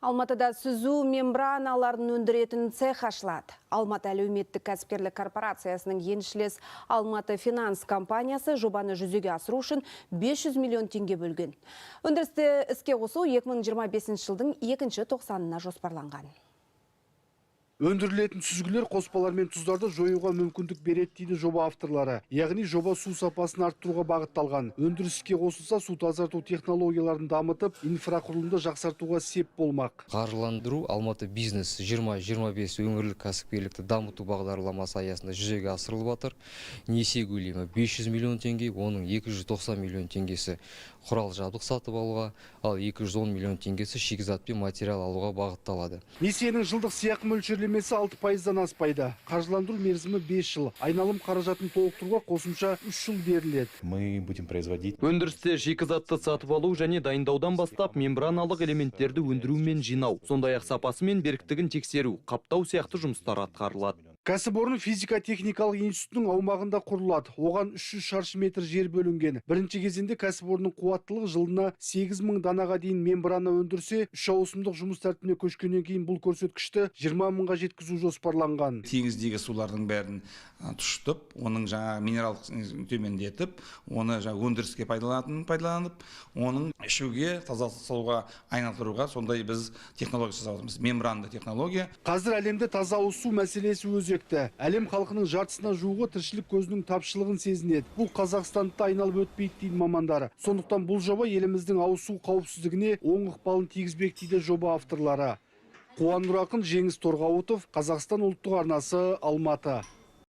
Алматыда сүзу мембраналарын өндіретін цех ашылады. Алматы әлеуметтік кәсіпкерлік корпорациясының еншілес Алматы Финанс компаниясы жобаны жүзеге асыру үшін 500 миллион теңге бөлген. Өндірісті іске қосу 2025 жылдың 2-ші тоқсанына жоспарланған. Өндірілетін сүзгілер қоспалар мен тұздарды жоюға мүмкіндік береді дейді жоба авторлары. Яғни жоба су сапасын арттыруға бағытталған. Өндіріске қосылса су тазарту технологияларын дамытып, инфрақұрылымды жақсартуға сеп болмақ. Қаржыландыру Алматы бизнес 20-25 өңірлік кәсіпкерлікті дамыту бағдарламасы аясында жүзеге асырылып жатыр. Несие көлемі 500 миллион теңге, оның 290 миллион теңгесі құрал жабдық сатып алуға, ал 210 миллион теңгесі шикізат пен материал алуға бағытталады. Несиенің жылдық сыйақы мөлшерлемесі 6%-дан аспайды. Қаржыландыру мерзімі 5 жыл. Айналым қаражатын толықтыруға қосымша 3 жыл беріледі. Мы будем производить. Өндірісте шикізатты сатып алу және дайындаудан бастап мембраналық элементтерді өндіру мен жинау, сондай-ақ сапасы мен беріктігін тексеру, қаптау сияқты жұмыстар атқарылады. Кәсіпорын физика-техникалық институтының аумағында құрылады. Оған 300 шаршы метр жер бөлінген. Бірінші кезеңде кәсіпорынның қуаттылығы жылына 8000 данаға дейін мембрана өндірсе, 3 ауысымдық жұмыс тәртібіне көшкеннен кейін бұл көрсеткішті 20 мыңға жеткізу жоспарланған. Теңіздегі сулардың бәрін тұшытып, оның жаңа минералдық төмендетіп, оны өндіріске пайдаланып, оның ішуге, тазалық салуға айналдыруға сондай біз технология жасап мембранды технология. Қазір әлемде таза ауыз су мәселесі өзекті. Әлем халқының жартысына жуығы тіршілік көзінің тапшылығын сезінеді. Бұл Қазақстанды айналып өтпейді дейді мамандар. Сондықтан бұл жоба еліміздің ауыз су қауіпсіздігіне оң ықпалын тигізбек дейді жоба авторлары. Қуан Нұрақын, Жеңіс Торғауытов, Қазақстан ұлттық арнасы, Алматы.